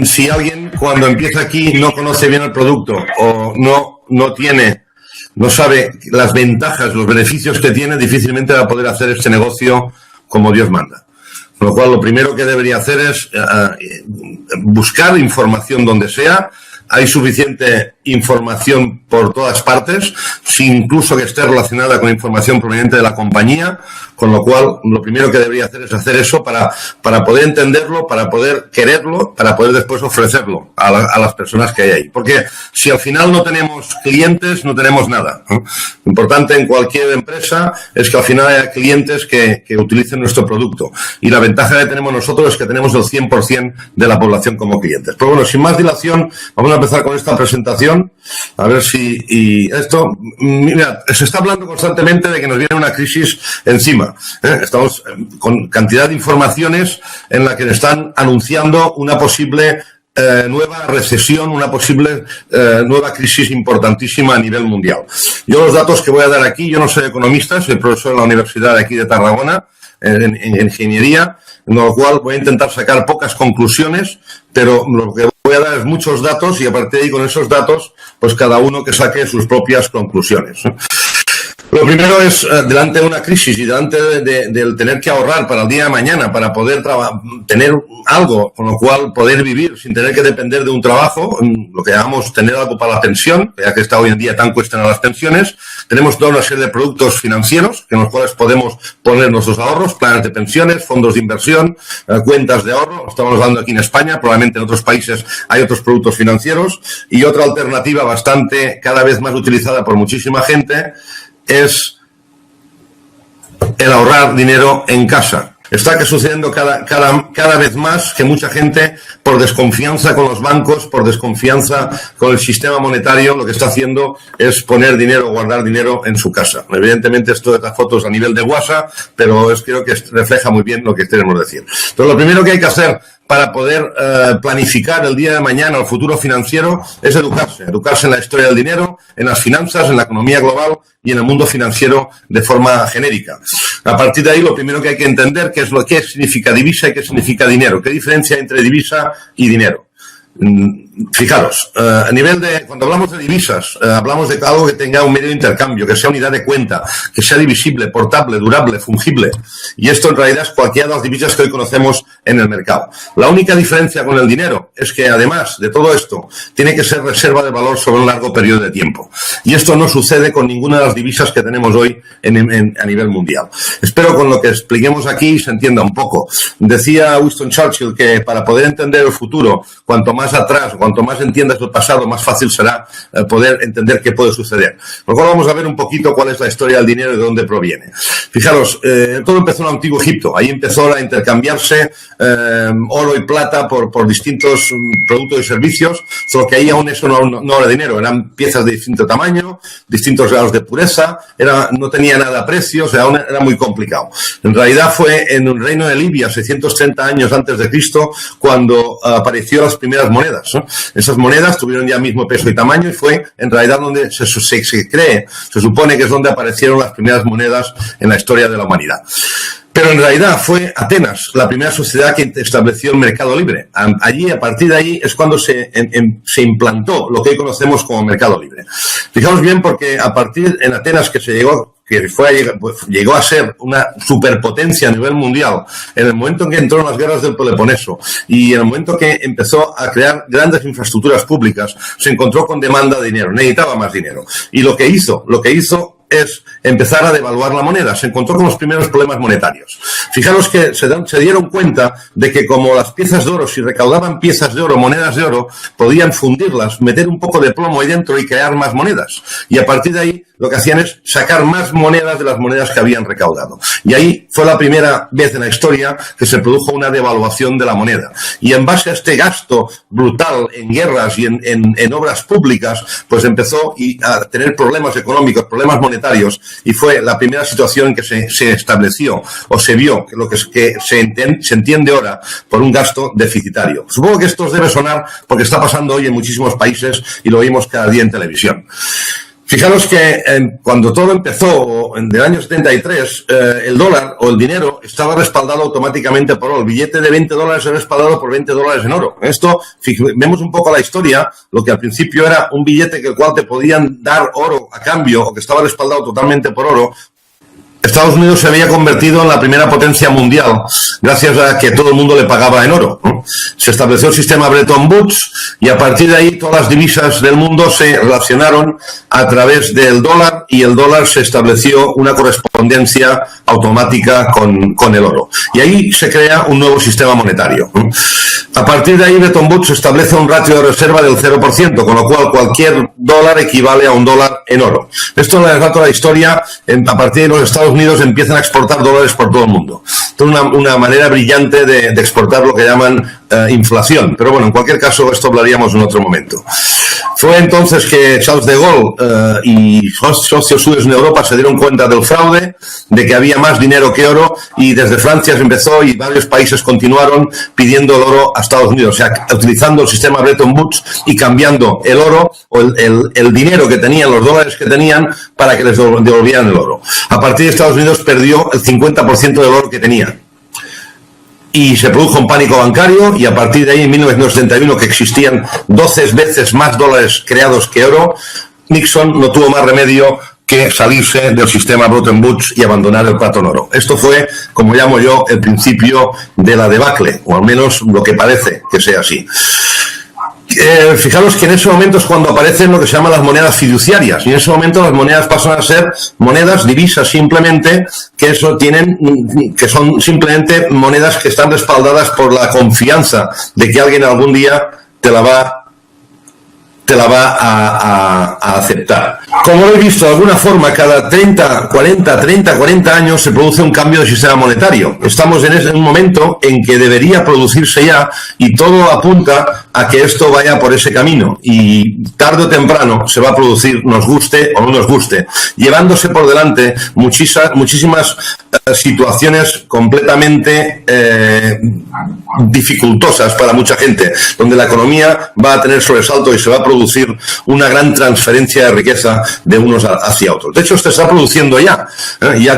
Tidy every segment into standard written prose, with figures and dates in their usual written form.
Si alguien cuando empieza aquí no conoce bien el producto o no sabe las ventajas, los beneficios que tiene, difícilmente va a poder hacer este negocio como Dios manda. Con lo cual, lo primero que debería hacer es buscar información donde sea. Hay suficiente información por todas partes, incluso que esté relacionada con información proveniente de la compañía, con lo cual lo primero que debería hacer es hacer eso para poder entenderlo, para poder quererlo, para poder después ofrecerlo a las personas que hay ahí. Porque si al final no tenemos clientes, no tenemos nada, ¿no? Lo importante en cualquier empresa es que al final haya clientes que utilicen nuestro producto. Y la ventaja que tenemos nosotros es que tenemos el 100% de la población como clientes. Pero bueno, sin más dilación, vamos a empezar con esta presentación. A ver si... Mira, se está hablando constantemente de que nos viene una crisis encima. Estamos con cantidad de informaciones en la que están anunciando una posible nueva recesión, una posible nueva crisis importantísima a nivel mundial. Yo los datos que voy a dar aquí, yo no soy economista, soy profesor en la Universidad de aquí de Tarragona, en ingeniería, con lo cual voy a intentar sacar pocas conclusiones, pero lo que voy a dar es muchos datos y a partir de ahí con esos datos, pues cada uno que saque sus propias conclusiones. Lo primero es, delante de una crisis y delante del tener que ahorrar para el día de mañana, para poder tener algo, con lo cual poder vivir sin tener que depender de un trabajo, lo que llamamos tener algo para la pensión, ya que está hoy en día tan cuestionadas las pensiones, tenemos toda una serie de productos financieros en los cuales podemos poner nuestros ahorros, planes de pensiones, fondos de inversión, cuentas de ahorro. Estamos hablando aquí en España, probablemente en otros países hay otros productos financieros. Y otra alternativa bastante, cada vez más utilizada por muchísima gente, es el ahorrar dinero en casa. Está sucediendo cada vez más que mucha gente, por desconfianza con los bancos, por desconfianza con el sistema monetario, lo que está haciendo es poner dinero, guardar dinero en su casa. Evidentemente esto de las fotos a nivel de WhatsApp, pero creo que refleja muy bien lo que queremos decir. Entonces, lo primero que hay que hacer para poder planificar el día de mañana, el futuro financiero, es educarse en la historia del dinero, en las finanzas, en la economía global y en el mundo financiero de forma genérica. A partir de ahí, lo primero que hay que entender qué significa divisa y qué significa dinero, qué diferencia hay entre divisa y dinero. Fijaros, a nivel cuando hablamos de divisas, hablamos de algo que tenga un medio de intercambio, que sea unidad de cuenta, que sea divisible, portable, durable, fungible. Y esto en realidad es cualquiera de las divisas que hoy conocemos en el mercado. La única diferencia con el dinero es que además de todo esto, tiene que ser reserva de valor sobre un largo periodo de tiempo. Y esto no sucede con ninguna de las divisas que tenemos hoy a nivel mundial. Espero con lo que expliquemos aquí se entienda un poco. Decía Winston Churchill que para poder entender el futuro, cuanto más atrás, cuanto más entiendas el pasado, más fácil será poder entender qué puede suceder. Por lo cual vamos a ver un poquito cuál es la historia del dinero y de dónde proviene. Fijaros, todo empezó en el Antiguo Egipto. Ahí empezó a intercambiarse oro y plata por distintos productos y servicios, solo que ahí aún eso no era dinero. Eran piezas de distinto tamaño, distintos grados de pureza, no tenía nada a precio, o sea, aún era muy complicado. En realidad fue en el reino de Libia, 630 años antes de Cristo, cuando apareció las primeras monedas, ¿no? Esas monedas tuvieron ya mismo peso y tamaño y fue en realidad donde se supone que es donde aparecieron las primeras monedas en la historia de la humanidad. Pero en realidad fue Atenas la primera sociedad que estableció el mercado libre. Allí, a partir de ahí, es cuando se implantó lo que hoy conocemos como mercado libre. Fijaos bien, porque a partir en Atenas llegó a ser una superpotencia a nivel mundial, en el momento en que entró en las guerras del Peloponeso y en el momento que empezó a crear grandes infraestructuras públicas, se encontró con demanda de dinero, necesitaba más dinero. Y lo que hizo es empezar a devaluar la moneda. Se encontró con los primeros problemas monetarios. Fijaros que se dieron cuenta de que como las piezas de oro, si recaudaban piezas de oro, monedas de oro, podían fundirlas, meter un poco de plomo ahí dentro y crear más monedas. Y a partir de ahí lo que hacían es sacar más monedas de las monedas que habían recaudado. Y ahí fue la primera vez en la historia que se produjo una devaluación de la moneda. Y en base a este gasto brutal en guerras y en obras públicas, pues empezó a tener problemas económicos, problemas monetarios, y fue la primera situación en que se estableció o se vio lo que se entiende ahora por un gasto deficitario. Supongo que esto os debe sonar porque está pasando hoy en muchísimos países y lo vimos cada día en televisión. Fijaros que cuando todo empezó, en el año 73, el dólar o el dinero estaba respaldado automáticamente por oro. El billete de $20 era respaldado por $20 en oro. Esto, vemos un poco la historia, lo que al principio era un billete que el cual te podían dar oro a cambio o que estaba respaldado totalmente por oro. Estados Unidos se había convertido en la primera potencia mundial gracias a que todo el mundo le pagaba en oro, ¿no? Se estableció el sistema Bretton Woods y a partir de ahí todas las divisas del mundo se relacionaron a través del dólar y el dólar se estableció una correspondencia automática con el oro. Y ahí se crea un nuevo sistema monetario, ¿no? A partir de ahí Bretton Woods establece un ratio de reserva del 0%, con lo cual cualquier dólar equivale a un dólar en oro. Esto les relato la historia. A partir de los Estados Unidos empiezan a exportar dólares por todo el mundo. Es una manera brillante de exportar lo que llaman inflación. Pero bueno, en cualquier caso, esto hablaríamos en otro momento. Fue entonces que Charles de Gaulle y socios suyos en Europa se dieron cuenta del fraude, de que había más dinero que oro, y desde Francia se empezó y varios países continuaron pidiendo el oro a Estados Unidos, o sea, utilizando el sistema Bretton Woods y cambiando el oro o el dinero que tenían, los dólares que tenían, para que les devolvieran el oro. A partir de Estados Unidos perdió el 50% del oro que tenía. Y se produjo un pánico bancario y a partir de ahí, en 1971, que existían 12 veces más dólares creados que oro, Nixon no tuvo más remedio que salirse del sistema Bretton Woods y abandonar el patrón oro. Esto fue, como llamo yo, el principio de la debacle, o al menos lo que parece que sea así. Fijaros que en ese momento es cuando aparecen lo que se llaman las monedas fiduciarias, y en ese momento las monedas pasan a ser monedas, divisas simplemente, que son simplemente monedas que están respaldadas por la confianza de que alguien algún día te la va a aceptar. Como lo he visto, de alguna forma, cada 40 años se produce un cambio de sistema monetario. Estamos en un momento en que debería producirse ya, y todo apunta a que esto vaya por ese camino, y tarde o temprano se va a producir, nos guste o no nos guste, llevándose por delante muchísimas situaciones completamente dificultosas para mucha gente, donde la economía va a tener sobresalto y se va a producir una gran transferencia de riqueza de unos hacia otros. De hecho, esto está produciendo ya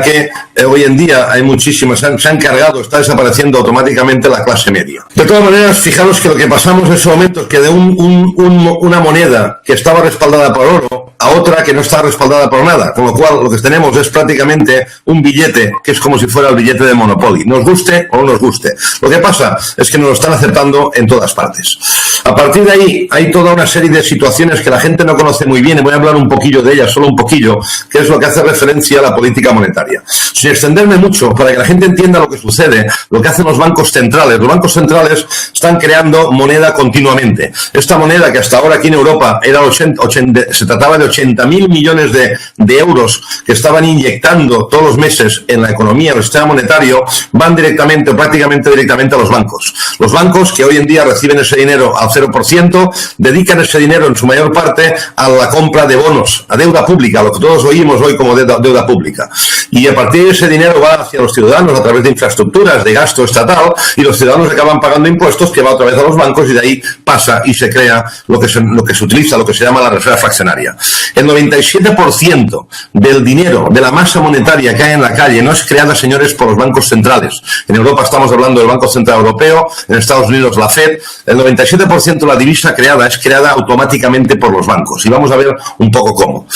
que hoy en día hay muchísimas, se han cargado, está desapareciendo automáticamente la clase media. De todas maneras, fijaros que lo que pasamos en ese momento es que de una moneda que estaba respaldada por oro a otra que no está respaldada por nada, con lo cual lo que tenemos es prácticamente un billete que es como si fuera el billete de Monopoly, nos guste o no nos guste. Lo que pasa es que nos lo están aceptando en todas partes. A partir de ahí hay toda una serie de situaciones que la gente no conoce muy bien, y voy a hablar un poquillo de ellas, solo un poquillo, que es lo que hace referencia a la política monetaria. Sin extenderme mucho, para que la gente entienda lo que sucede, lo que hacen los bancos centrales. Los bancos centrales están creando moneda continuamente. Esta moneda, que hasta ahora aquí en Europa se trataba de 80.000 millones de euros que estaban inyectando todos los meses en la economía, en el sistema monetario, van directamente o prácticamente directamente a los bancos. Los bancos, que hoy en día reciben ese dinero al 0%, dedican ese dinero en su mayor parte a la compra de bonos, a deuda pública, lo que todos oímos hoy como deuda pública. Y a partir de ese dinero va hacia los ciudadanos a través de infraestructuras, de gasto estatal, y los ciudadanos acaban pagando impuestos que va otra vez a los bancos, y de ahí pasa y se crea lo que se utiliza, lo que se llama la reserva fraccionaria. El 97% del dinero, de la masa monetaria que hay en la calle, no es creada, señores, por los bancos centrales. En Europa estamos hablando del Banco Central Europeo, en Estados Unidos la Fed. El 97% de la divisa creada es creada automáticamente por los bancos, y vamos a ver un poco cómo.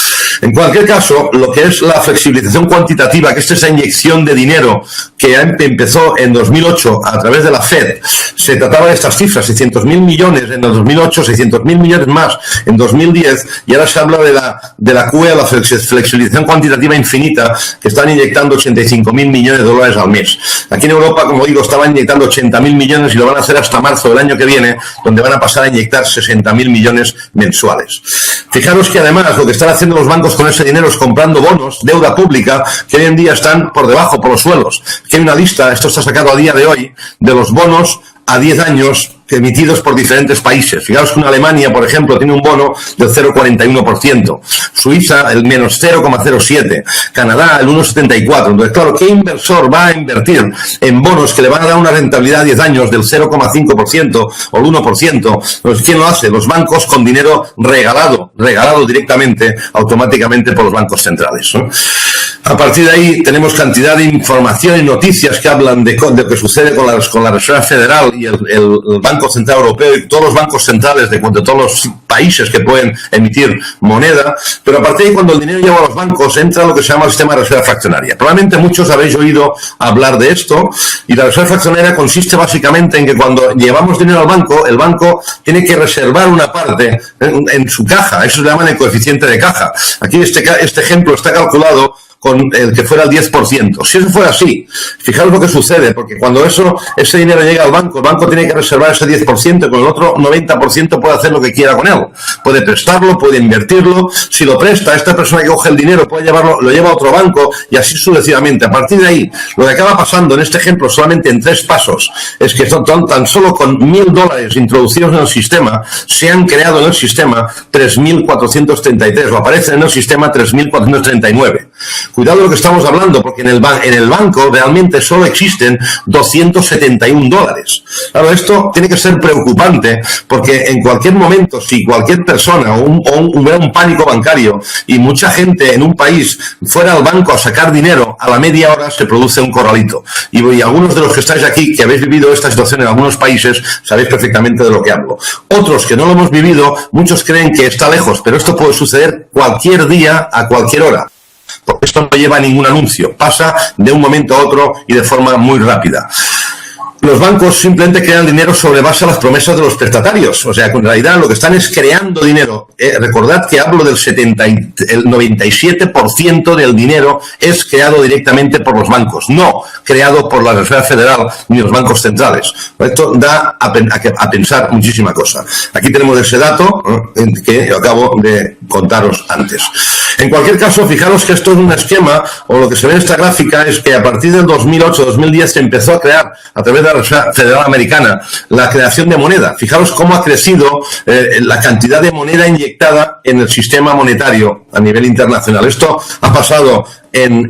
En cualquier caso, lo que es la flexibilización cuantitativa, que es esa inyección de dinero que empezó en 2008 a través de la Fed, se trataba de estas cifras, 600.000 millones en el 2008, 600.000 millones más en 2010, y ahora se habla de la QE, la flexibilización cuantitativa infinita, que están inyectando 85.000 millones de dólares al mes. Aquí en Europa, como digo, estaban inyectando 80.000 millones y lo van a hacer hasta marzo del año que viene, donde van a pasar a inyectar 60.000 millones mensuales. Fijaros que además lo que están haciendo los bancos con ese dinero es comprando bonos, deuda pública, que hoy en día están por debajo, por los suelos. Aquí hay una lista, esto está sacado a día de hoy, de los bonos a 10 años emitidos por diferentes países. Fijaos que una Alemania, por ejemplo, tiene un bono del 0,41%, Suiza el menos 0,07%, Canadá el 1,74%. Entonces, claro, ¿qué inversor va a invertir en bonos que le van a dar una rentabilidad a 10 años del 0,5% o el 1%? Pues ¿quién lo hace? Los bancos con dinero regalado directamente, automáticamente por los bancos centrales, ¿no? A partir de ahí tenemos cantidad de información y noticias que hablan de lo que sucede con la Reserva Federal y el Banco Central Europeo y todos los bancos centrales de todos los países que pueden emitir moneda, pero a partir de ahí, cuando el dinero llega a los bancos, entra lo que se llama el sistema de reserva fraccionaria. Probablemente muchos habéis oído hablar de esto, y la reserva fraccionaria consiste básicamente en que cuando llevamos dinero al banco, el banco tiene que reservar una parte en su caja. Eso se llama el coeficiente de caja. Aquí este ejemplo está calculado con el que fuera el 10%. Si eso fuera así, fijaros lo que sucede, porque cuando ese dinero llega al banco, el banco tiene que reservar ese 10%, y con el otro 90% puede hacer lo que quiera con él. Puede prestarlo, puede invertirlo. Si lo presta, esta persona que coge el dinero puede lo lleva a otro banco, y así sucesivamente. A partir de ahí, lo que acaba pasando en este ejemplo solamente en 3 pasos, es que tan solo con $1.000 introducidos en el sistema, se han creado en el sistema 3.433, o aparecen en el sistema 3.439. Cuidado de lo que estamos hablando, porque en el banco realmente solo existen $271. Claro, esto tiene que ser preocupante, porque en cualquier momento, si cualquier persona hubiera un pánico bancario y mucha gente en un país fuera al banco a sacar dinero, a la media hora se produce un corralito. Y algunos de los que estáis aquí, que habéis vivido esta situación en algunos países, sabéis perfectamente de lo que hablo. Otros que no lo hemos vivido, muchos creen que está lejos, pero esto puede suceder cualquier día, a cualquier hora. Porque esto no lleva ningún anuncio, pasa de un momento a otro y de forma muy rápida. Los bancos simplemente crean dinero sobre base a las promesas de los prestatarios. O sea, que en realidad lo que están es creando dinero. Recordad que hablo del el 97% del dinero es creado directamente por los bancos, no creado por la Reserva Federal ni los bancos centrales. Esto da a pensar muchísima cosa. Aquí tenemos ese dato que acabo de contaros antes. En cualquier caso, fijaros que esto es un esquema, o lo que se ve en esta gráfica es que a partir del 2008-2010 se empezó a crear, a través de la Reserva Federal Americana, la creación de moneda. Fijaros cómo ha crecido la cantidad de moneda inyectada en el sistema monetario a nivel internacional. Esto ha pasado en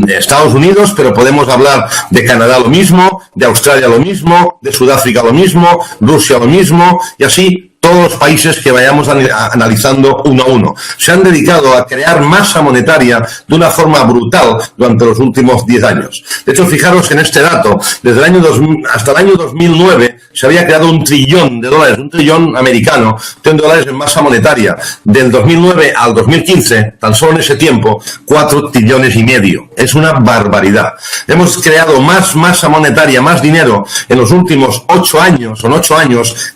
Estados Unidos, pero podemos hablar de Canadá lo mismo, de Australia lo mismo, de Sudáfrica lo mismo, Rusia lo mismo, y así todos los países que vayamos analizando uno a uno. Se han dedicado a crear masa monetaria de una forma brutal durante los últimos 10 años. De hecho, fijaros en este dato, desde el año 2000 hasta el año 2009 se había creado $1 trillón, $1 trillón americano, $1 trillón en masa monetaria. Del 2009 al 2015, tan solo en ese tiempo, 4,5 trillones. Es una barbaridad. Hemos creado más masa monetaria, más dinero en los últimos 8 años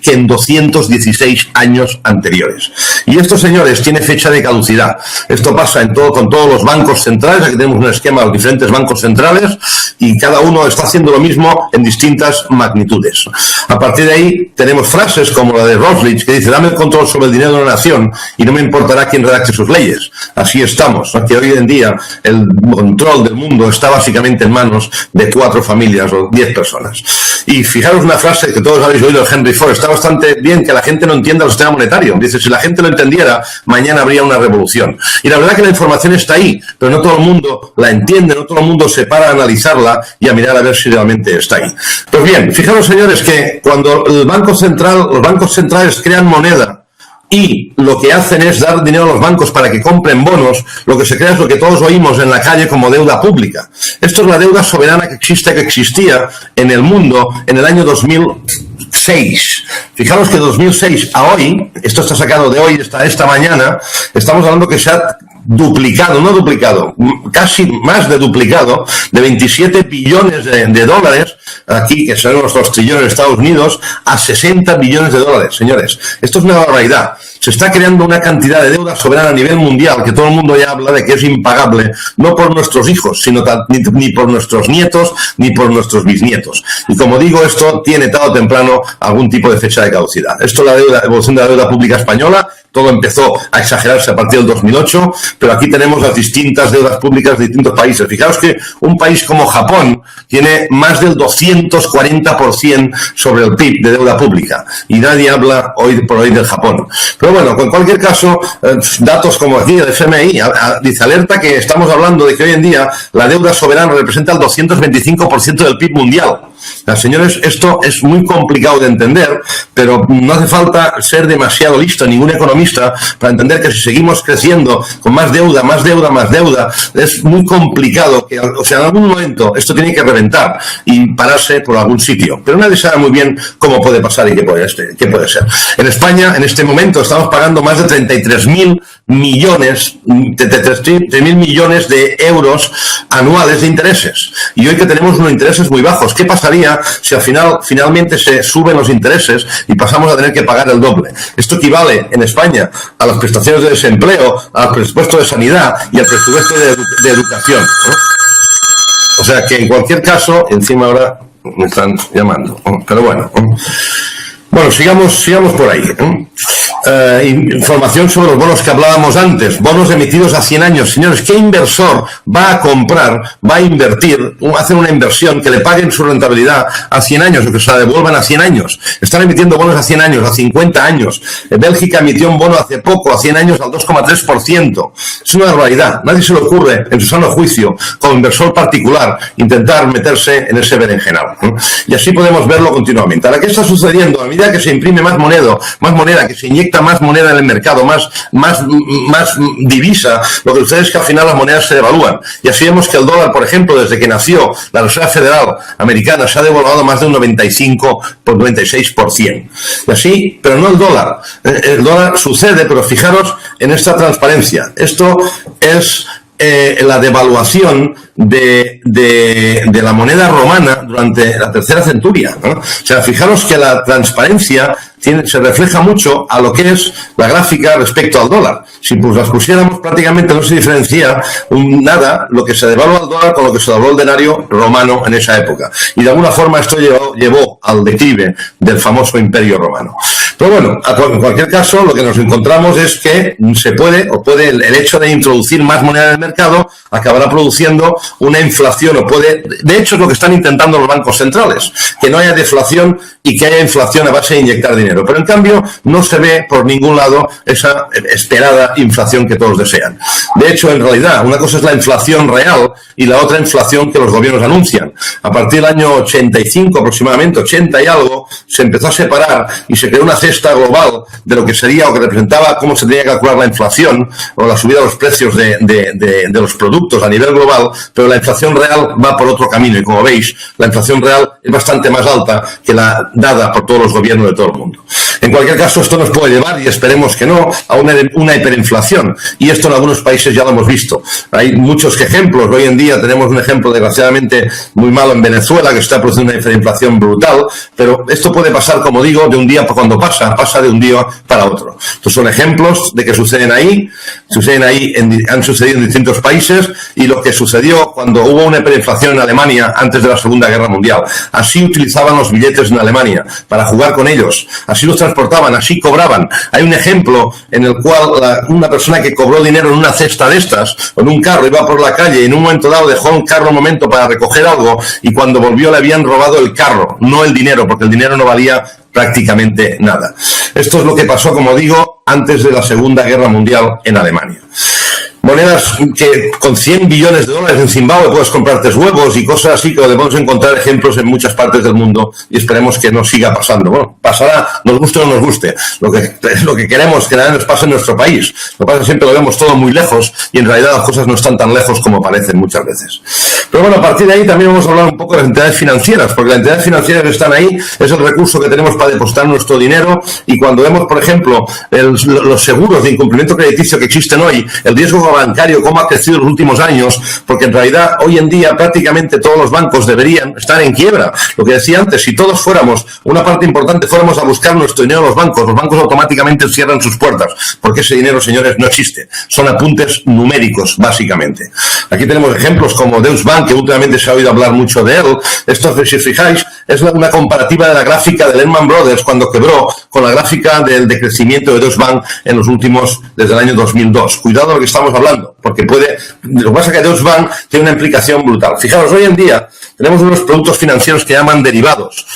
que en 216 años anteriores. Y esto, señores, tiene fecha de caducidad. Esto pasa con todos los bancos centrales. Aquí tenemos un esquema de los diferentes bancos centrales y cada uno está haciendo lo mismo en distintas magnitudes. A partir de ahí tenemos frases como la de Roslich, que dice: dame el control sobre el dinero de una nación y no me importará quién redacte sus leyes. Así estamos, que hoy en día el control del mundo está básicamente en manos de 4 familias o 10 personas. Y fijaros una frase que todos habéis oído de Henry Ford. Está bastante bien que la gente no entienda el sistema monetario. Dice, si la gente lo entendiera, mañana habría una revolución. Y la verdad que la información está ahí, pero no todo el mundo la entiende, no todo el mundo se para a analizarla y a mirar a ver si realmente está ahí. Pues bien, fijaros, señores, que cuando los bancos centrales crean moneda y lo que hacen es dar dinero a los bancos para que compren bonos, lo que se crea es lo que todos oímos en la calle como deuda pública. Esto es la deuda soberana que existía en el mundo en el año 2006. Fijaros que de 2006 a hoy, esto está sacado de hoy, esta mañana, estamos hablando que se ha casi más de duplicado, de 27 billones de dólares, aquí que son los trillones de Estados Unidos, a 60 billones de dólares, señores. Esto es una barbaridad. Se está creando una cantidad de deuda soberana a nivel mundial que todo el mundo ya habla de que es impagable, no por nuestros hijos, sino ni por nuestros nietos, ni por nuestros bisnietos. Y como digo, esto tiene tarde o temprano algún tipo de fecha de caducidad. Esto es la evolución de la deuda pública española. todo empezó a exagerarse a partir del 2008, pero aquí tenemos las distintas deudas públicas de distintos países. Fijaos que un país como Japón tiene más del 240% sobre el PIB de deuda pública y nadie habla hoy por hoy del Japón. Pero bueno, en cualquier caso, datos como aquí el FMI dice, alerta que estamos hablando de que hoy en día la deuda soberana representa el 225% del PIB mundial. Señores, esto es muy complicado de entender, pero no hace falta ser demasiado listo, ningún economista, para entender que si seguimos creciendo con más deuda, es muy complicado que, o sea, en algún momento esto tiene que reventar y pararse por algún sitio. Pero nadie sabe muy bien cómo puede pasar y qué puede ser. En España, en este momento, estamos pagando más de 33.000 millones de euros anuales de intereses. Y hoy que tenemos unos intereses muy bajos, ¿qué pasaría si al finalmente se suben los intereses y pasamos a tener que pagar el doble? Esto equivale en España a las prestaciones de desempleo, al presupuesto de sanidad y al presupuesto de educación, ¿no? O sea que en cualquier caso, encima ahora me están llamando, pero bueno. Bueno, sigamos por ahí. Información sobre los bonos que hablábamos antes, bonos emitidos a 100 años. Señores, ¿qué inversor va a comprar, va a invertir, hacer una inversión que le paguen su rentabilidad a 100 años o que se la devuelvan a 100 años? Están emitiendo bonos a 100 años, a 50 años. Bélgica emitió un bono hace poco, a 100 años, al 2,3%. Es una barbaridad. Nadie se le ocurre, en su sano juicio, como inversor particular, intentar meterse en ese berenjenal. Y así podemos verlo continuamente. Ahora, ¿qué está sucediendo? A medida que se imprime más moneda, que se inyecta más moneda en el mercado, más divisa, lo que sucede es que al final las monedas se devalúan. Y así vemos que el dólar, por ejemplo, desde que nació la Reserva Federal Americana, se ha devaluado más de un 96%. Y así, pero no el dólar. El dólar sucede, pero fijaros en esta transparencia. Esto es la devaluación de la moneda romana durante la tercera centuria, ¿no? O sea, fijaros que la transparencia se refleja mucho a lo que es la gráfica respecto al dólar. Si pues las pusiéramos, prácticamente no se diferencia nada lo que se devalúa al dólar con lo que se devaluó el denario romano en esa época. Y de alguna forma esto llevó al declive del famoso Imperio Romano. Pero bueno, en cualquier caso, lo que nos encontramos es que el hecho de introducir más moneda en el mercado acabará produciendo una inflación, de hecho es lo que están intentando los bancos centrales, que no haya deflación y que haya inflación a base de inyectar dinero. Pero en cambio no se ve por ningún lado esa esperada inflación que todos desean. De hecho, en realidad, una cosa es la inflación real y la otra inflación que los gobiernos anuncian. A partir del año 85 aproximadamente, 80 y algo, se empezó a separar y se creó una cesta global de lo que sería o que representaba cómo se tenía que calcular la inflación o la subida de los precios de los productos a nivel global, pero la inflación real va por otro camino y como veis, la inflación real es bastante más alta que la dada por todos los gobiernos de todo el mundo. En cualquier caso, esto nos puede llevar, y esperemos que no, a una hiperinflación. Y esto en algunos países ya lo hemos visto. Hay muchos ejemplos. Hoy en día tenemos un ejemplo desgraciadamente muy malo en Venezuela, que está produciendo una hiperinflación brutal, pero esto puede pasar, como digo, de un día cuando pasa de un día para otro. Estos son ejemplos de que suceden ahí, han sucedido en distintos países, y lo que sucedió cuando hubo una hiperinflación en Alemania antes de la Segunda Guerra Mundial. Así utilizaban los billetes en Alemania, para jugar con ellos. Así los transportaban, así cobraban. Hay un ejemplo en el cual una persona que cobró dinero en una cesta de estas, o en un carro, iba por la calle y en un momento dado dejó un carro un momento para recoger algo y cuando volvió le habían robado el carro, no el dinero, porque el dinero no valía prácticamente nada. Esto es lo que pasó, como digo, antes de la Segunda Guerra Mundial en Alemania. Monedas que con 100 billones de dólares en Zimbabue puedes comprarte huevos y cosas así, que podemos encontrar ejemplos en muchas partes del mundo y esperemos que no siga pasando. Bueno, pasará, nos guste o no nos guste. Lo que queremos que nada nos pase en nuestro país. Lo que pasa es que siempre lo vemos todo muy lejos y en realidad las cosas no están tan lejos como parecen muchas veces. Pero bueno, a partir de ahí también vamos a hablar un poco de las entidades financieras, porque las entidades financieras que están ahí es el recurso que tenemos para depositar nuestro dinero, y cuando vemos, por ejemplo, los seguros de incumplimiento crediticio que existen hoy, el riesgo bancario, cómo ha crecido en los últimos años, porque en realidad hoy en día prácticamente todos los bancos deberían estar en quiebra. Lo que decía antes, si todos una parte importante fuéramos a buscar nuestro dinero a los bancos automáticamente cierran sus puertas, porque ese dinero, señores, no existe. Son apuntes numéricos, básicamente. Aquí tenemos ejemplos como Deutsche Bank, que últimamente se ha oído hablar mucho de él. Esto, si os fijáis, es una comparativa de la gráfica de Lehman Brothers cuando quebró con la gráfica del decrecimiento de Deutsche Bank en los últimos, desde el año 2002. Cuidado de lo que estamos hablando, porque lo que pasa es que Deutsche Bank tiene una implicación brutal. Fijaros, hoy en día tenemos unos productos financieros que llaman derivados.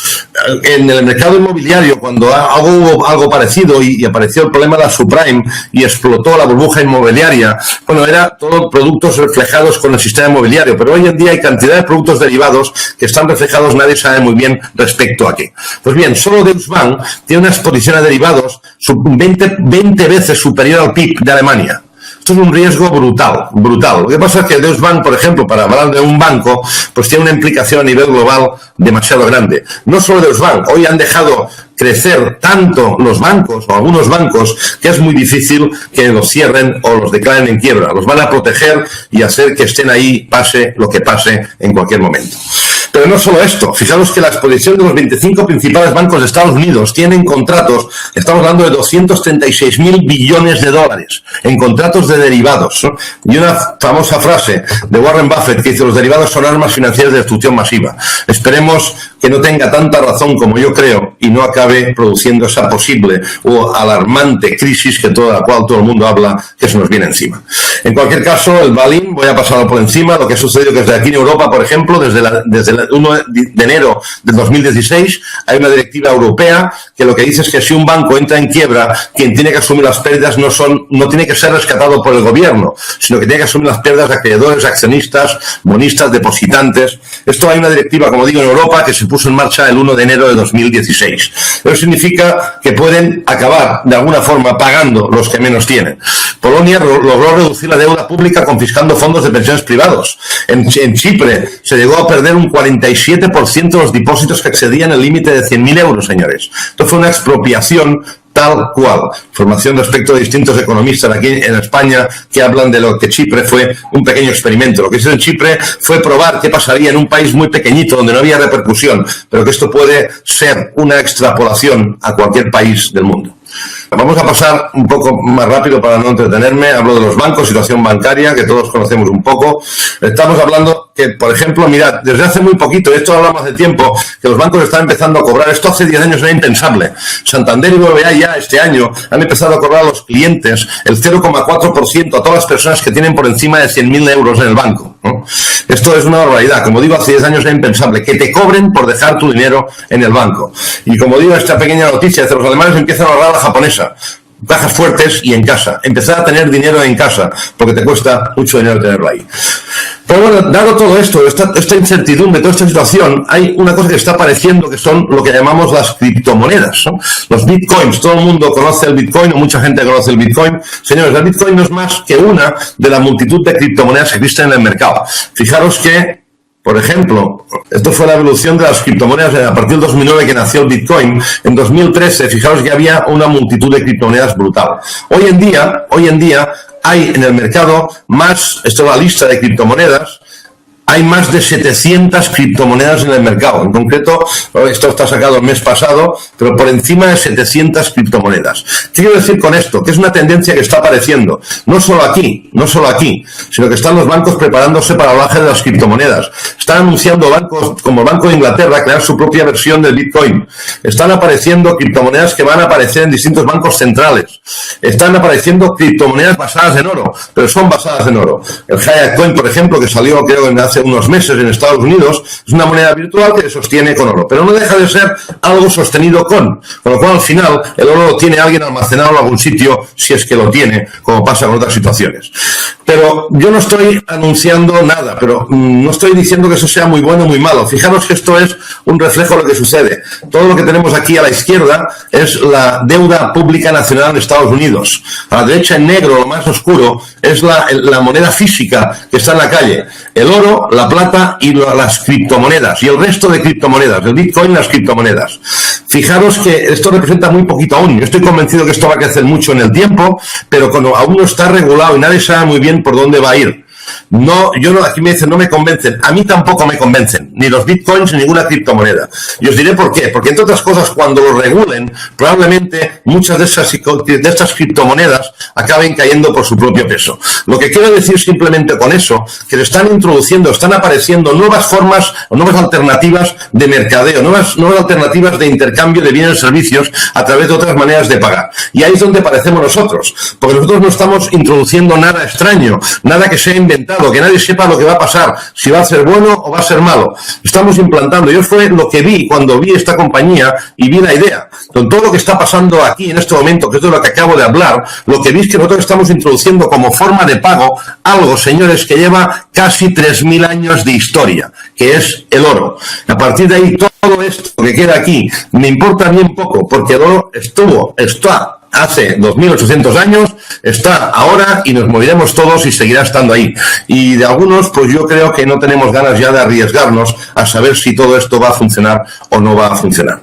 En el mercado inmobiliario, cuando hubo algo parecido y apareció el problema de la subprime y explotó la burbuja inmobiliaria, bueno, era todo productos reflejados con el sistema inmobiliario, pero hoy en día hay cantidad de productos derivados que están reflejados, nadie sabe muy bien respecto a qué. Pues bien, solo Deutsche Bank tiene una exposición a derivados 20 veces superior al PIB de Alemania. Esto es un riesgo brutal. Lo que pasa es que Deutsche Bank, por ejemplo, para hablar de un banco, pues tiene una implicación a nivel global demasiado grande. No solo Deutsche Bank, hoy han dejado crecer tanto los bancos o algunos bancos que es muy difícil que los cierren o los declaren en quiebra. Los van a proteger y hacer que estén ahí, pase lo que pase en cualquier momento. Pero no solo esto, fijaros que la exposición de los 25 principales bancos de Estados Unidos tienen contratos, estamos hablando de 236.000 billones de dólares en contratos de derivados, ¿no? Y una famosa frase de Warren Buffett que dice: los derivados son armas financieras de destrucción masiva. Esperemos que no tenga tanta razón como yo creo y no acabe produciendo esa posible o alarmante crisis de la cual todo el mundo habla, que se nos viene encima. En cualquier caso, el bail-in, voy a pasarlo por encima, lo que ha sucedido que desde aquí en Europa, por ejemplo, desde el 1 de enero del 2016, hay una directiva europea que lo que dice es que si un banco entra en quiebra, quien tiene que asumir las pérdidas no tiene que ser rescatado por el gobierno, sino que tiene que asumir las pérdidas de acreedores, accionistas, bonistas, depositantes. Esto hay una directiva, como digo, en Europa que se puso en marcha el 1 de enero de 2016. Eso significa que pueden acabar de alguna forma pagando los que menos tienen. Polonia logró reducir la deuda pública confiscando fondos de pensiones privados. En Chipre se llegó a perder un 47% de los depósitos que excedían el límite de 100.000 euros, señores. Esto fue una expropiación tal cual. Información respecto de distintos economistas aquí en España que hablan de lo que Chipre fue un pequeño experimento. Lo que hizo en Chipre fue probar qué pasaría en un país muy pequeñito donde no había repercusión, pero que esto puede ser una extrapolación a cualquier país del mundo. Vamos a pasar un poco más rápido para no entretenerme. Hablo de los bancos, situación bancaria, que todos conocemos un poco. Estamos hablando que, por ejemplo, mirad, desde hace muy poquito, esto hablamos hace tiempo, que los bancos están empezando a cobrar. Esto hace 10 años era impensable. Santander y BBVA ya este año han empezado a cobrar a los clientes el 0,4% a todas las personas que tienen por encima de 100.000 euros en el banco, ¿no? Esto es una barbaridad. Como digo, hace 10 años era impensable que te cobren por dejar tu dinero en el banco. Y como digo, esta pequeña noticia, los alemanes empiezan a ahorrar a la japonesa. Cajas fuertes y en casa. Empezar a tener dinero en casa, porque te cuesta mucho dinero tenerlo ahí. Pero bueno, dado todo esto, esta incertidumbre, toda esta situación, hay una cosa que está apareciendo que son lo que llamamos las criptomonedas, ¿no? Los bitcoins. Todo el mundo conoce el bitcoin, o mucha gente conoce el bitcoin. Señores, el bitcoin no es más que una de la multitud de criptomonedas que existen en el mercado. Fijaros que, por ejemplo, esto fue la evolución de las criptomonedas a partir del 2009 que nació el Bitcoin. En 2013, fijaros que había una multitud de criptomonedas brutal. Hoy en día hay en el mercado más, esto es la lista de criptomonedas, hay más de 700 criptomonedas en el mercado. En concreto, esto está sacado el mes pasado, pero por encima de 700 criptomonedas. ¿Qué quiero decir con esto? Que es una tendencia que está apareciendo. No solo aquí, sino que están los bancos preparándose para el auge de las criptomonedas. Están anunciando bancos como el Banco de Inglaterra crear su propia versión del Bitcoin. Están apareciendo criptomonedas que van a aparecer en distintos bancos centrales. Están apareciendo criptomonedas basadas en oro, pero son basadas en oro. El Hyatt Coin, por ejemplo, que salió creo en hace unos meses en Estados Unidos, es una moneda virtual que se sostiene con oro, pero no deja de ser algo sostenido con lo cual al final el oro lo tiene alguien almacenado en algún sitio, si es que lo tiene, como pasa con otras situaciones. Pero yo no estoy anunciando nada, pero no estoy diciendo que eso sea muy bueno o muy malo. Fijaros que esto es un reflejo de lo que sucede. Todo lo que tenemos aquí a la izquierda es la deuda pública nacional de Estados Unidos. A la derecha, en negro, lo más oscuro, es la moneda física que está en la calle. El oro, la plata y las criptomonedas. Y el resto de criptomonedas, el Bitcoin y las criptomonedas. Fijaros que esto representa muy poquito aún. Yo estoy convencido que esto va a crecer mucho en el tiempo, pero cuando aún no está regulado y nadie sabe muy bien por dónde va a ir. No, aquí me dicen, no me convencen. A mí tampoco me convencen, ni los bitcoins, ni ninguna criptomoneda. Y os diré por qué. Porque, entre otras cosas, cuando lo regulen, probablemente muchas de estas criptomonedas acaben cayendo por su propio peso. Lo que quiero decir simplemente con eso, que se están introduciendo, están apareciendo nuevas formas o nuevas alternativas de mercadeo, nuevas alternativas de intercambio de bienes y servicios a través de otras maneras de pagar. Y ahí es donde parecemos nosotros, porque nosotros no estamos introduciendo nada extraño, nada que sea inventado, que nadie sepa lo que va a pasar, si va a ser bueno o va a ser malo. Estamos implantando. Yo fue lo que vi cuando vi esta compañía y vi la idea. Con todo lo que está pasando aquí en este momento, que es de lo que acabo de hablar, lo que vi es que nosotros estamos introduciendo como forma de pago algo, señores, que lleva casi 3.000 años de historia, que es el oro. A partir de ahí, todo esto que queda aquí me importa bien poco, porque el oro está hace 2.800 años, está ahora y nos moriremos todos y seguirá estando ahí. Y de algunos, pues yo creo que no tenemos ganas ya de arriesgarnos a saber si todo esto va a funcionar o no va a funcionar.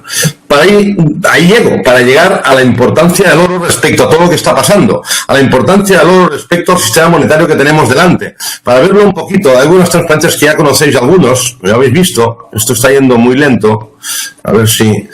Ahí llego, para llegar a la importancia del oro respecto a todo lo que está pasando, a la importancia del oro respecto al sistema monetario que tenemos delante. Para verlo un poquito, hay algunas transparencias que ya conocéis algunos, lo habéis visto, esto está yendo muy lento, a ver si...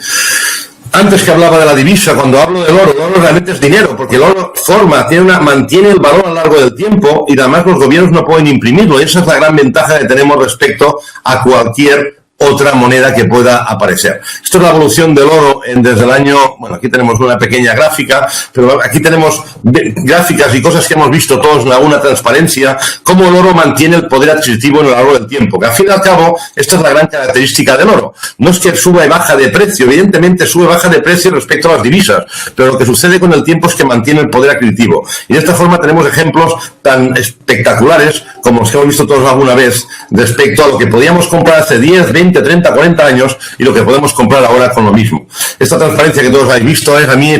Antes que hablaba de la divisa, cuando hablo del oro, el oro realmente es dinero, porque el oro mantiene el valor a lo largo del tiempo y además los gobiernos no pueden imprimirlo. Y esa es la gran ventaja que tenemos respecto a cualquier otra moneda que pueda aparecer. Esto es la evolución del oro desde el año... Bueno, aquí tenemos una pequeña gráfica, pero aquí tenemos gráficas y cosas que hemos visto todos en alguna transparencia, cómo el oro mantiene el poder adquisitivo en lo largo del tiempo. Que al fin y al cabo, esta es la gran característica del oro. No es que suba y baja de precio, evidentemente sube y baja de precio respecto a las divisas, pero lo que sucede con el tiempo es que mantiene el poder adquisitivo. Y de esta forma tenemos ejemplos tan espectaculares como los que hemos visto todos alguna vez respecto a lo que podíamos comprar hace 10, 20, 30, 40 años y lo que podemos comprar ahora con lo mismo. Esta transparencia que todos habéis visto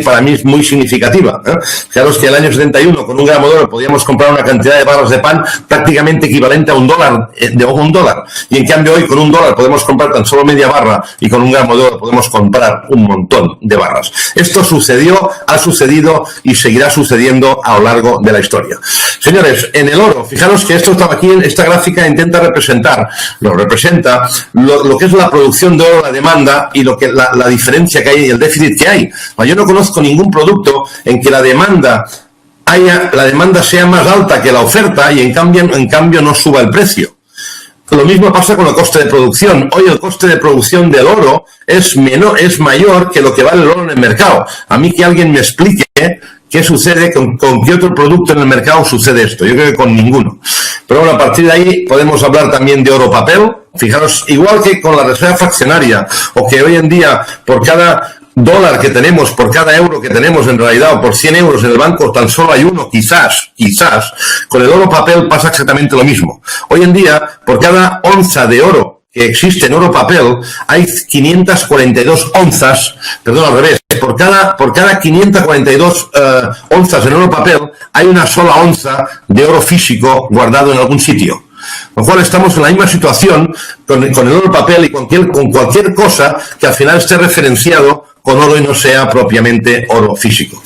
para mí es muy significativa. Fijaros que en el año 71 con un gramo de oro podíamos comprar una cantidad de barras de pan prácticamente equivalente a $1, y en cambio hoy con $1 podemos comprar tan solo media barra y con un gramo de oro podemos comprar un montón de barras. Esto sucedió, ha sucedido y seguirá sucediendo a lo largo de la historia. Señores, en el oro, fijaros que esto estaba aquí, esta gráfica intenta representa lo que es la producción de oro, la demanda y lo que la diferencia que hay y el déficit que hay. Yo no conozco ningún producto en que la demanda sea más alta que la oferta y en cambio no suba el precio. Lo mismo pasa con el coste de producción. Hoy el coste de producción del oro es mayor que lo que vale el oro en el mercado. A mí que alguien me explique ¿qué sucede? ¿Con qué otro producto en el mercado sucede esto? Yo creo que con ninguno. Pero bueno, a partir de ahí podemos hablar también de oro papel. Fijaros, igual que con la reserva fraccionaria, o que hoy en día por cada dólar que tenemos, por cada euro que tenemos en realidad, o por 100 euros en el banco tan solo hay uno, quizás, con el oro papel pasa exactamente lo mismo. Hoy en día, por cada onza de oro que existe en oro papel, hay 542 onzas, perdón, al revés, por cada 542 onzas en oro papel, hay una sola onza de oro físico guardado en algún sitio. Con lo cual estamos en la misma situación con el oro papel y con cualquier cosa que al final esté referenciado con oro y no sea propiamente oro físico.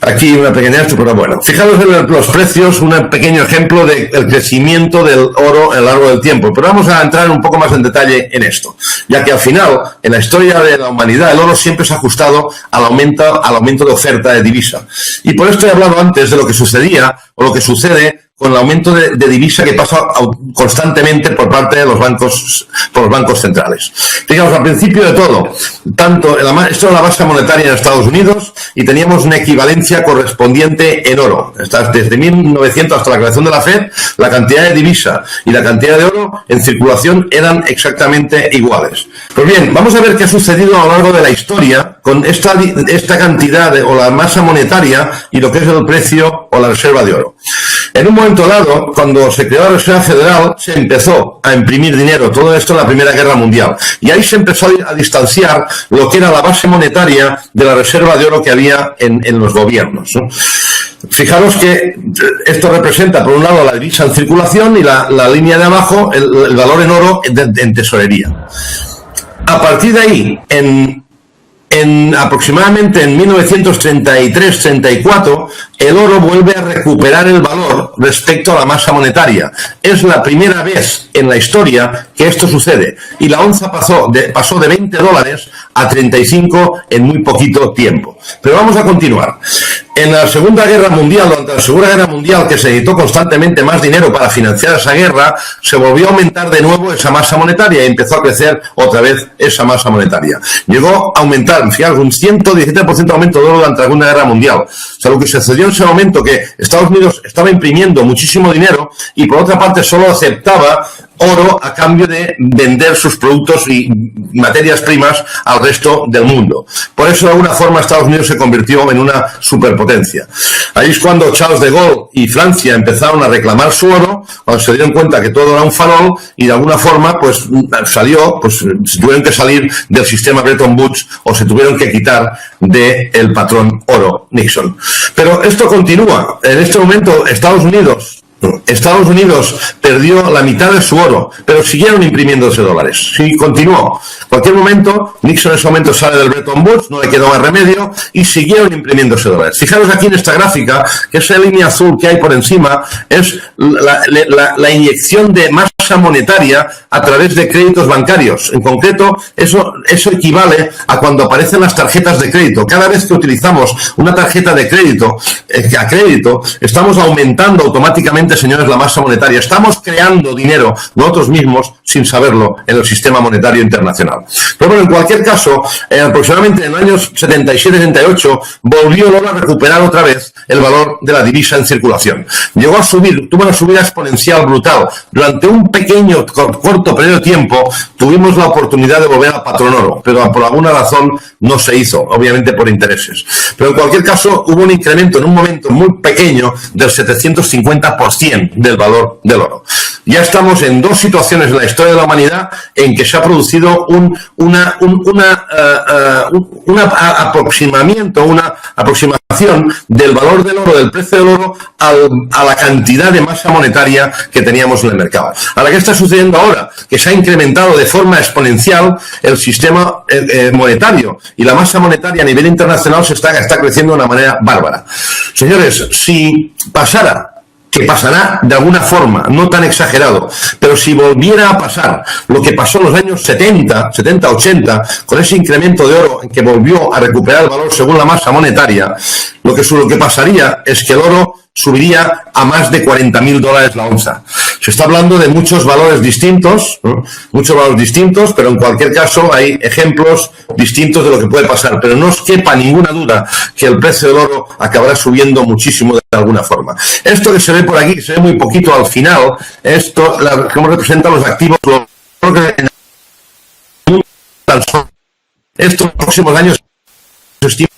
Aquí una pequeña esto, pero bueno. Fijaros en los precios, un pequeño ejemplo del crecimiento del oro a lo largo del tiempo. Pero vamos a entrar un poco más en detalle en esto. Ya que al final, en la historia de la humanidad, el oro siempre se ha ajustado al aumento de oferta de divisa. Y por esto he hablado antes de lo que sucedía o lo que sucede con el aumento de divisa que pasa constantemente por parte de los bancos centrales. Digamos, al principio de todo, esto era la base monetaria en Estados Unidos y teníamos una equivalencia correspondiente en oro. Desde 1900 hasta la creación de la FED, la cantidad de divisa y la cantidad de oro en circulación eran exactamente iguales. Pues bien, vamos a ver qué ha sucedido a lo largo de la historia con esta cantidad o la masa monetaria y lo que es el precio o la reserva de oro. En un momento dado, cuando se creó la Reserva Federal, se empezó a imprimir dinero, todo esto en la Primera Guerra Mundial. Y ahí se empezó a distanciar lo que era la base monetaria de la reserva de oro que había en los gobiernos, ¿no? Fijaros que esto representa, por un lado, la divisa en circulación y la línea de abajo, el valor en oro en tesorería. A partir de ahí, aproximadamente en 1933-34, el oro vuelve a recuperar el valor respecto a la masa monetaria. Es la primera vez en la historia que esto sucede. Y la onza pasó de $20 a 35 en muy poquito tiempo. Pero vamos a continuar. En la Segunda Guerra Mundial, durante la Segunda Guerra Mundial, que se necesitó constantemente más dinero para financiar esa guerra, se volvió a aumentar de nuevo esa masa monetaria y empezó a crecer otra vez esa masa monetaria. Llegó a aumentar, fijaros, un 117% de aumento de oro durante la Segunda Guerra Mundial. O sea, lo que sucedió en ese momento que Estados Unidos estaba imprimiendo muchísimo dinero y por otra parte solo aceptaba oro a cambio de vender sus productos y materias primas al resto del mundo. Por eso, de alguna forma, Estados Unidos se convirtió en una superpotencia. Ahí es cuando Charles de Gaulle y Francia empezaron a reclamar su oro, cuando se dieron cuenta que todo era un farol y de alguna forma, pues se tuvieron que salir del sistema Bretton Woods o se tuvieron que quitar del patrón oro Nixon. Pero esto continúa. En este momento, Estados Unidos perdió la mitad de su oro, pero siguieron imprimiéndose dólares. Sí, continuó. En cualquier momento, Nixon en ese momento sale del Bretton Woods, no le quedó más remedio, y siguieron imprimiéndose dólares. Fijaros aquí en esta gráfica, que esa línea azul que hay por encima, es la inyección de masa monetaria a través de créditos bancarios. En concreto, eso equivale a cuando aparecen las tarjetas de crédito. Cada vez que utilizamos una tarjeta de crédito, a crédito, estamos aumentando automáticamente, señores, la masa monetaria. Estamos creando dinero nosotros mismos sin saberlo en el sistema monetario internacional. Pero bueno, en cualquier caso, aproximadamente en los años 77-78 volvió el oro a recuperar otra vez el valor de la divisa en circulación. Llegó a subir, tuvo una subida exponencial brutal. Durante un pequeño, corto periodo de tiempo tuvimos la oportunidad de volver al patrón oro, pero por alguna razón no se hizo, obviamente por intereses. Pero en cualquier caso hubo un incremento en un momento muy pequeño del 750% del valor del oro. Ya estamos en dos situaciones en la historia de la humanidad en que se ha producido un aproximación del valor del oro, del precio del oro, a la cantidad de masa monetaria que teníamos en el mercado. Ahora, ¿qué está sucediendo ahora? Que se ha incrementado de forma exponencial el sistema monetario y la masa monetaria a nivel internacional está creciendo de una manera bárbara. Señores, si pasara, que pasará de alguna forma, no tan exagerado, pero si volviera a pasar lo que pasó en los años 70, 80, con ese incremento de oro en que volvió a recuperar el valor según la masa monetaria, lo que pasaría es que el oro subiría a más de $40.000 la onza. Se está hablando de muchos valores distintos, ¿no? Muchos valores distintos, pero en cualquier caso hay ejemplos distintos de lo que puede pasar. Pero no os quepa ninguna duda que el precio del oro acabará subiendo muchísimo de alguna forma. Esto que se ve por aquí, que se ve muy poquito al final, esto, cómo representa los activos, estos próximos años se estima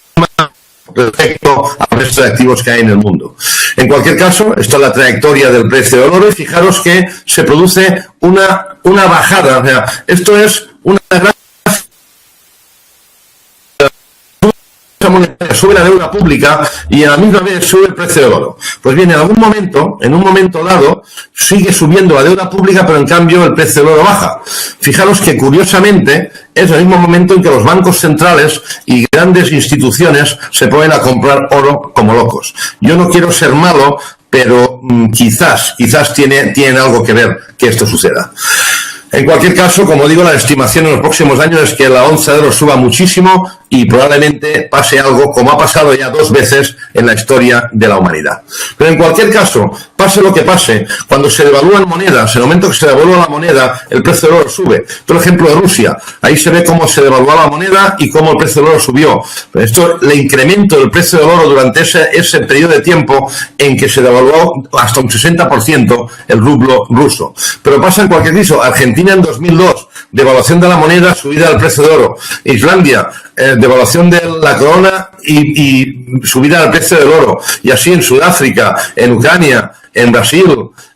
respecto al resto de activos que hay en el mundo. En cualquier caso, esta es la trayectoria del precio del oro y fijaros que se produce una bajada. O sea, esto es una gran monetaria, sube la deuda pública y a la misma vez sube el precio del oro. Pues bien, en un momento dado, sigue subiendo la deuda pública, pero en cambio el precio del oro baja. Fijaros que curiosamente es el mismo momento en que los bancos centrales y grandes instituciones se ponen a comprar oro como locos. Yo no quiero ser malo, pero quizás tienen algo que ver que esto suceda. En cualquier caso, como digo, la estimación en los próximos años es que la onza de oro suba muchísimo y probablemente pase algo como ha pasado ya 2 veces en la historia de la humanidad. Pero en cualquier caso, pase lo que pase, cuando se devalúan monedas, en el momento que se devalúa la moneda, el precio del oro sube. Por ejemplo, de Rusia, ahí se ve cómo se devaluó la moneda y cómo el precio del oro subió. Esto, el incremento del precio del oro durante ese periodo de tiempo en que se devaluó hasta un 60% el rublo ruso. Pero pasa en cualquier caso, Argentina en 2002, devaluación de la moneda, subida del precio de oro. Islandia, devaluación de la corona y subida del precio del oro. Y así en Sudáfrica, en Ucrania, en Brasil,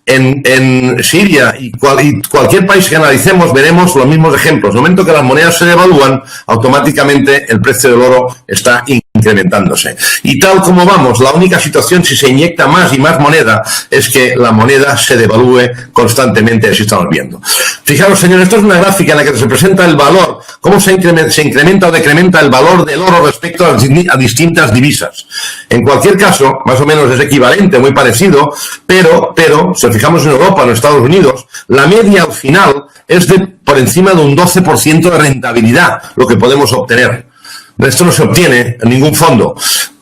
en Siria y cualquier país que analicemos veremos los mismos ejemplos. En el momento que las monedas se devalúan, automáticamente el precio del oro está incrementándose. Y tal como vamos, la única situación si se inyecta más y más moneda es que la moneda se devalúe constantemente, así estamos viendo. Fijaros, señores, esto es una gráfica en la que se presenta el valor, cómo se incrementa o decrementa el valor del oro respecto a distintas divisas. En cualquier caso, más o menos es equivalente, muy parecido, pero si fijamos en Europa, en Estados Unidos, la media al final es por encima de un 12% de rentabilidad, lo que podemos obtener. Esto no se obtiene en ningún fondo.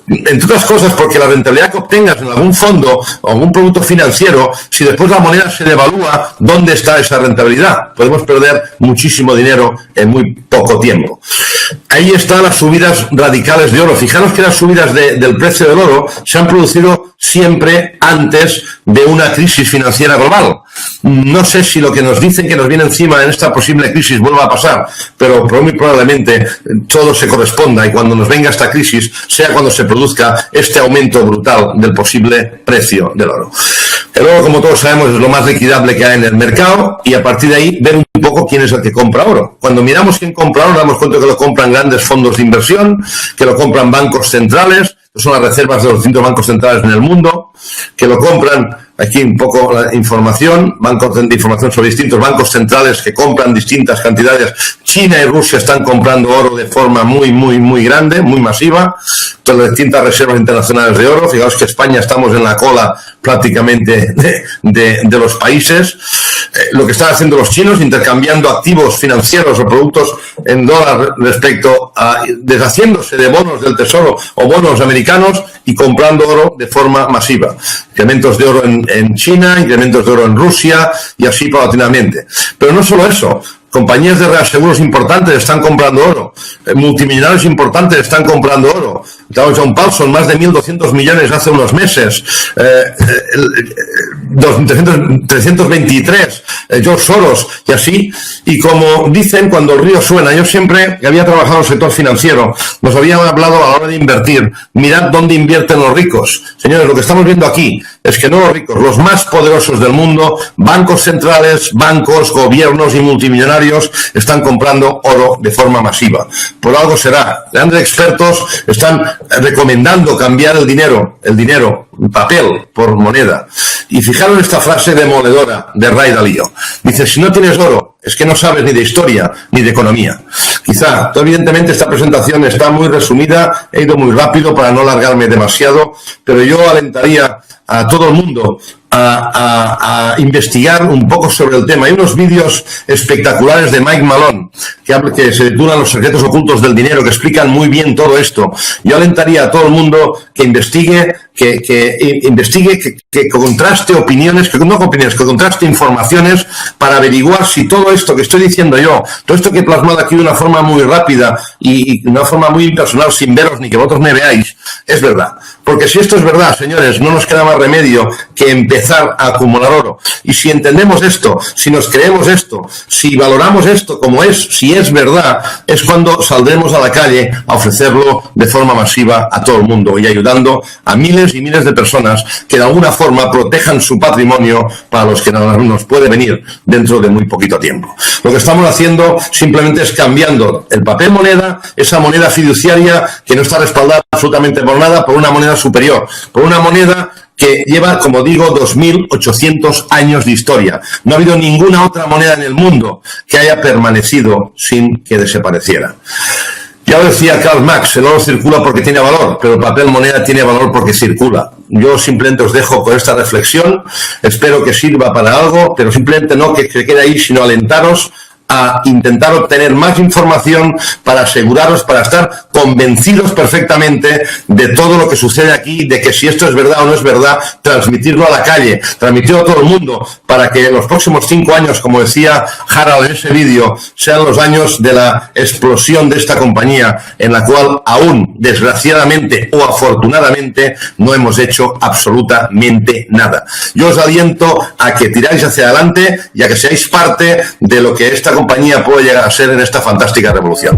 Entre otras cosas porque la rentabilidad que obtengas en algún fondo o algún producto financiero, si después la moneda se devalúa, ¿dónde está esa rentabilidad? Podemos perder muchísimo dinero en muy poco tiempo. Ahí están las subidas radicales de oro. Fijaros que las subidas del precio del oro se han producido siempre antes de una crisis financiera global. No sé si lo que nos dicen que nos viene encima en esta posible crisis vuelva a pasar, pero muy probablemente todo se corresponda y cuando nos venga esta crisis sea cuando se produzca este aumento brutal del posible precio del oro. El oro, como todos sabemos, es lo más liquidable que hay en el mercado y a partir de ahí ver un poco quién es el que compra oro. Cuando miramos quién compra oro, nos damos cuenta que lo compran grandes fondos de inversión, que lo compran bancos centrales, que son las reservas de los distintos bancos centrales en el mundo, que lo compran, aquí un poco la información, bancos de información sobre distintos bancos centrales que compran distintas cantidades. China y Rusia están comprando oro de forma muy grande, muy masiva, todas las distintas reservas internacionales de oro. Fijaos que España estamos en la cola prácticamente de los países. Lo que están haciendo los chinos, intercambiando activos financieros o productos en dólar respecto a deshaciéndose de bonos del tesoro o bonos americanos y comprando oro de forma masiva. Incrementos de oro en China, incrementos de oro en Rusia y así paulatinamente. Pero no solo eso. Compañías de reaseguros importantes están comprando oro. Multimillonarios importantes están comprando oro. John Paulson, más de 1.200 millones hace unos meses. 323. George Soros y así. Y como dicen, cuando el río suena, yo siempre que había trabajado en el sector financiero, nos habían hablado a la hora de invertir. Mirad dónde invierten los ricos. Señores, lo que estamos viendo aquí es que no los ricos, los más poderosos del mundo, bancos centrales, bancos, gobiernos y multimillonarios están comprando oro de forma masiva. Por algo será. Grandes expertos están recomendando cambiar el dinero, papel, por moneda. Y fijaros esta frase demoledora de Ray Dalio. Dice, si no tienes oro, es que no sabes ni de historia ni de economía. Quizá, evidentemente esta presentación está muy resumida, he ido muy rápido para no alargarme demasiado, pero yo alentaría a todo el mundo a investigar un poco sobre el tema. Hay unos vídeos espectaculares de Mike Malone que se titulan Los secretos ocultos del dinero, que explican muy bien todo esto. Yo alentaría a todo el mundo que investigue, que contraste opiniones, que contraste informaciones para averiguar si todo esto que estoy diciendo yo, todo esto que he plasmado aquí de una forma muy rápida y de una forma muy impersonal, sin veros ni que vosotros me veáis, es verdad. Porque si esto es verdad, señores, no nos queda más remedio que empezar a acumular oro. Y si entendemos esto, si nos creemos esto, si valoramos esto como es, si es verdad, es cuando saldremos a la calle a ofrecerlo de forma masiva a todo el mundo y ayudando a miles y miles de personas que de alguna forma protejan su patrimonio para los que nos puede venir dentro de muy poquito tiempo. Lo que estamos haciendo simplemente es cambiando el papel moneda, esa moneda fiduciaria que no está respaldada absolutamente por nada, por una moneda superior, por una moneda que lleva, como digo, 2.800 años de historia. No ha habido ninguna otra moneda en el mundo que haya permanecido sin que desapareciera. Ya lo decía Karl Marx, el oro circula porque tiene valor, pero el papel moneda tiene valor porque circula. Yo simplemente os dejo con esta reflexión, espero que sirva para algo, pero simplemente no que se quede ahí, sino alentaros a intentar obtener más información para aseguraros, para estar convencidos perfectamente de todo lo que sucede aquí, de que si esto es verdad o no es verdad, transmitirlo a la calle, transmitirlo a todo el mundo, para que los próximos 5 años, como decía Harald en ese vídeo, sean los años de la explosión de esta compañía, en la cual aún, desgraciadamente o afortunadamente, no hemos hecho absolutamente nada. Yo os aliento a que tiráis hacia adelante y a que seáis parte de lo que esta compañía puede llegar a ser en esta fantástica revolución.